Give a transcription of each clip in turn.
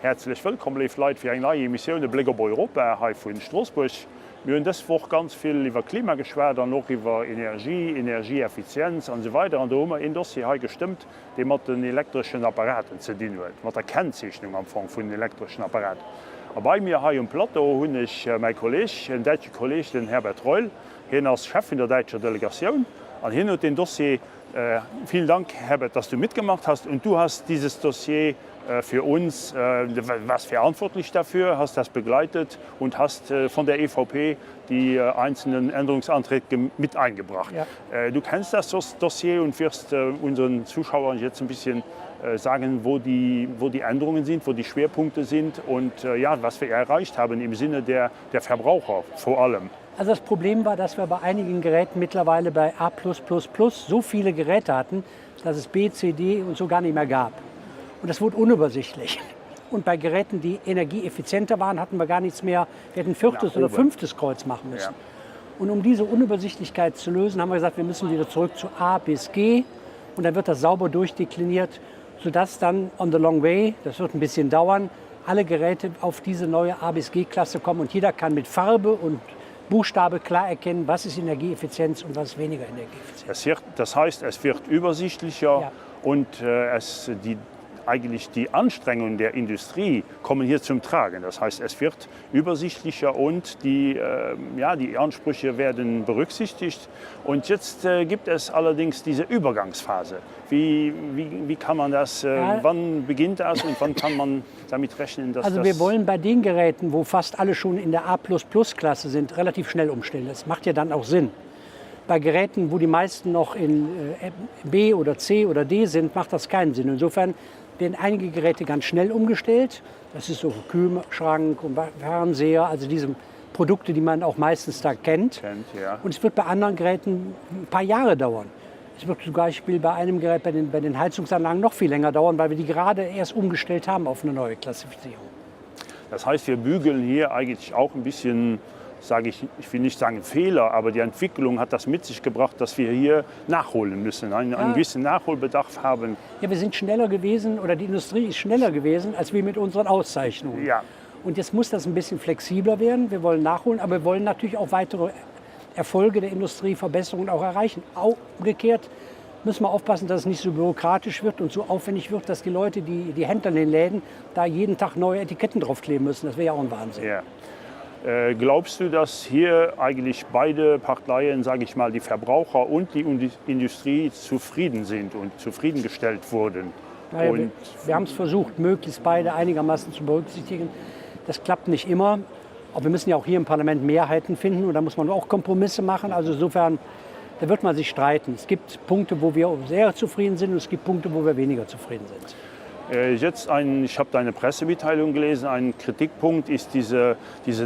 Herzlich willkommen, liebe Leute, für eine neue Emission, der Blick auf Europa hier von Straßburg. Wir haben diese Woche ganz viel über Klima geschwärzt, und auch über Energie, Energieeffizienz und so weiter. Und da haben wir ein Dossier hier gestimmt, das mit den elektrischen Apparaten zu tun hat, mit der Kennzeichnung am Anfang von den elektrischen Apparaten. Und bei mir hier im Plateau habe ich meinen Kollegen, den deutschen Kollegen, den Herbert Reul, hier als Chef in der deutschen Delegation. Und hier hat den Dossier, vielen Dank, Herbert, dass du mitgemacht hast. Und du hast dieses Dossier für uns, was verantwortlich dafür, hast das begleitet und hast von der EVP die einzelnen Änderungsanträge mit eingebracht. Ja. Du kennst das Dossier und wirst unseren Zuschauern jetzt ein bisschen sagen, wo die Änderungen sind, wo die Schwerpunkte sind und ja, was wir erreicht haben im Sinne der Verbraucher vor allem. Also das Problem war, dass wir bei einigen Geräten mittlerweile bei A+++ so viele Geräte hatten, dass es B, C, D und so gar nicht mehr gab. Und das wurde unübersichtlich. Und bei Geräten, die energieeffizienter waren, hatten wir gar nichts mehr. Wir hätten viertes oder fünftes Kreuz machen müssen. Ja. Und um diese Unübersichtlichkeit zu lösen, haben wir gesagt, wir müssen wieder zurück zu A bis G. Und dann wird das sauber durchdekliniert, sodass dann on the long way, das wird ein bisschen dauern, alle Geräte auf diese neue A bis G-Klasse kommen. Und jeder kann mit Farbe und Buchstabe klar erkennen, was ist Energieeffizienz und was ist weniger Energieeffizienz. Das heißt, es wird übersichtlicher, ja. Und eigentlich die Anstrengungen der Industrie kommen hier zum Tragen. Das heißt, es wird übersichtlicher und die Ansprüche werden berücksichtigt. Und jetzt gibt es allerdings diese Übergangsphase. Wie kann man das, wann beginnt das und wann kann man damit rechnen, dass Also wir wollen bei den Geräten, wo fast alle schon in der A++-Klasse sind, relativ schnell umstellen. Das macht ja dann auch Sinn. Bei Geräten, wo die meisten noch in B oder C oder D sind, macht das keinen Sinn. Insofern werden einige Geräte ganz schnell umgestellt. Das ist so Kühlschrank und Fernseher, also diese Produkte, die man auch meistens da kennt. Ja. Und es wird bei anderen Geräten ein paar Jahre dauern. Es wird zum Beispiel bei einem Gerät, bei den Heizungsanlagen noch viel länger dauern, weil wir die gerade erst umgestellt haben auf eine neue Klassifizierung. Das heißt, wir bügeln hier eigentlich auch ein bisschen, ich will nicht sagen Fehler, aber die Entwicklung hat das mit sich gebracht, dass wir hier nachholen müssen, einen gewissen Nachholbedarf haben. Ja, wir sind schneller gewesen, oder die Industrie ist schneller gewesen, als wir mit unseren Auszeichnungen. Ja. Und jetzt muss das ein bisschen flexibler werden. Wir wollen nachholen, aber wir wollen natürlich auch weitere Erfolge der Industrie, Verbesserungen auch erreichen. Auch umgekehrt müssen wir aufpassen, dass es nicht so bürokratisch wird und so aufwendig wird, dass die Leute, die Händler in den Läden, da jeden Tag neue Etiketten draufkleben müssen. Das wäre ja auch ein Wahnsinn. Ja. Glaubst du, dass hier eigentlich beide Parteien, sage ich mal, die Verbraucher und die Industrie zufrieden sind und zufriedengestellt wurden? Naja, wir haben es versucht, möglichst beide einigermaßen zu berücksichtigen. Das klappt nicht immer. Aber wir müssen ja auch hier im Parlament Mehrheiten finden und da muss man auch Kompromisse machen. Also insofern, da wird man sich streiten. Es gibt Punkte, wo wir sehr zufrieden sind und es gibt Punkte, wo wir weniger zufrieden sind. Ich habe deine Pressemitteilung gelesen, ein Kritikpunkt ist diese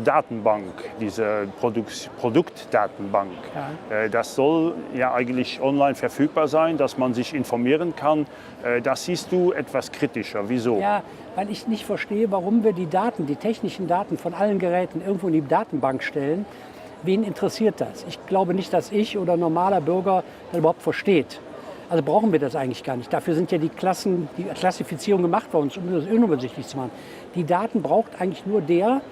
Datenbank, diese Produktdatenbank. Ja. Das soll ja eigentlich online verfügbar sein, dass man sich informieren kann. Das siehst du etwas kritischer. Wieso? Ja, weil ich nicht verstehe, warum wir die technischen Daten von allen Geräten irgendwo in die Datenbank stellen. Wen interessiert das? Ich glaube nicht, dass ich oder ein normaler Bürger das überhaupt versteht. Also brauchen wir das eigentlich gar nicht. Dafür sind ja die Klassifizierung gemacht worden, um das unübersichtlich zu machen. Die Daten braucht eigentlich nur der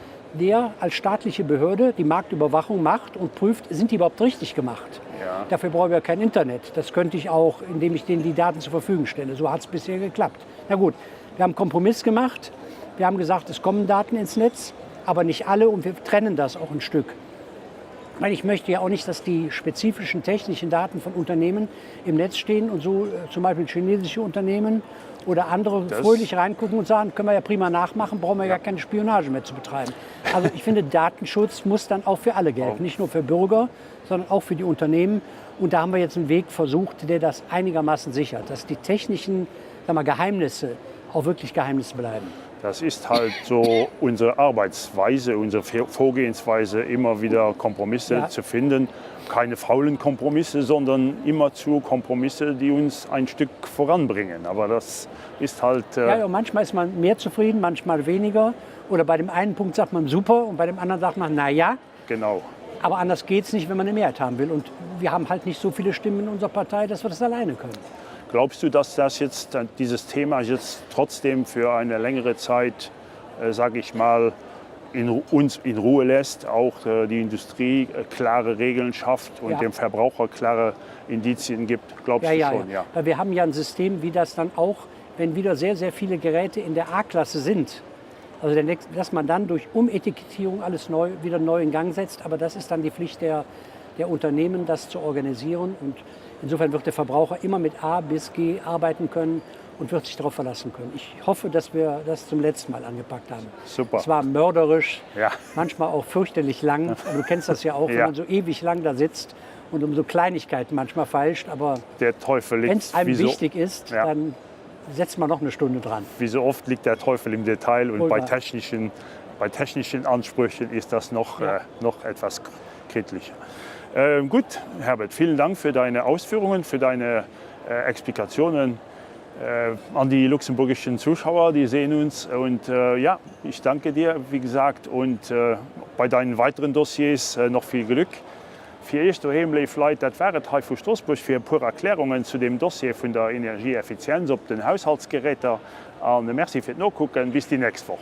als staatliche Behörde die Marktüberwachung macht und prüft, sind die überhaupt richtig gemacht. Ja. Dafür brauchen wir kein Internet. Das könnte ich auch, indem ich denen die Daten zur Verfügung stelle. So hat es bisher geklappt. Na gut, wir haben einen Kompromiss gemacht. Wir haben gesagt, es kommen Daten ins Netz, aber nicht alle und wir trennen das auch ein Stück. Weil ich möchte ja auch nicht, dass die spezifischen technischen Daten von Unternehmen im Netz stehen und so zum Beispiel chinesische Unternehmen oder andere fröhlich reingucken und sagen, können wir ja prima nachmachen, brauchen wir ja keine Spionage mehr zu betreiben. Also ich finde, Datenschutz muss dann auch für alle gelten, nicht nur für Bürger, sondern auch für die Unternehmen. Und da haben wir jetzt einen Weg versucht, der das einigermaßen sichert, dass die technischen Geheimnisse auch wirklich Geheimnisse bleiben. Das ist halt so unsere Arbeitsweise, unsere Vorgehensweise, immer wieder Kompromisse zu finden. Keine faulen Kompromisse, sondern immerzu Kompromisse, die uns ein Stück voranbringen. Aber das ist halt... Ja, manchmal ist man mehr zufrieden, manchmal weniger. Oder bei dem einen Punkt sagt man super und bei dem anderen sagt man naja. Genau. Aber anders geht es nicht, wenn man eine Mehrheit haben will. Und wir haben halt nicht so viele Stimmen in unserer Partei, dass wir das alleine können. Glaubst du, dass dieses Thema jetzt trotzdem für eine längere Zeit sage ich mal, uns in Ruhe lässt, auch die Industrie klare Regeln schafft und dem Verbraucher klare Indizien gibt, glaubst du schon? Ja. Weil wir haben ja ein System, wie das dann auch, wenn wieder sehr, sehr viele Geräte in der A-Klasse sind, also dass man dann durch Umetikettierung alles wieder neu in Gang setzt, aber das ist dann die Pflicht der Unternehmen, das zu organisieren, und insofern wird der Verbraucher immer mit A bis G arbeiten können und wird sich darauf verlassen können. Ich hoffe, dass wir das zum letzten Mal angepackt haben. Super. Es war mörderisch, manchmal auch fürchterlich lang. Aber du kennst das ja auch, wenn man so ewig lang da sitzt und um so Kleinigkeiten manchmal feilscht. Aber wenn es einem wichtig ist, dann setzt man noch eine Stunde dran. Wie so oft liegt der Teufel im Detail und bei technischen Ansprüchen ist das noch etwas kritischer. Gut, Herbert, vielen Dank für deine Ausführungen, für deine Explikationen. An die luxemburgischen Zuschauer, die sehen uns, und ich danke dir, wie gesagt, und bei deinen weiteren Dossiers noch viel Glück. Für euch daheim, liebe Leute, das wäre es von Straßburg für ein paar Erklärungen zu dem Dossier von der Energieeffizienz auf den Haushaltsgeräten. Merci fürs Nachgucken, bis die nächste Woche.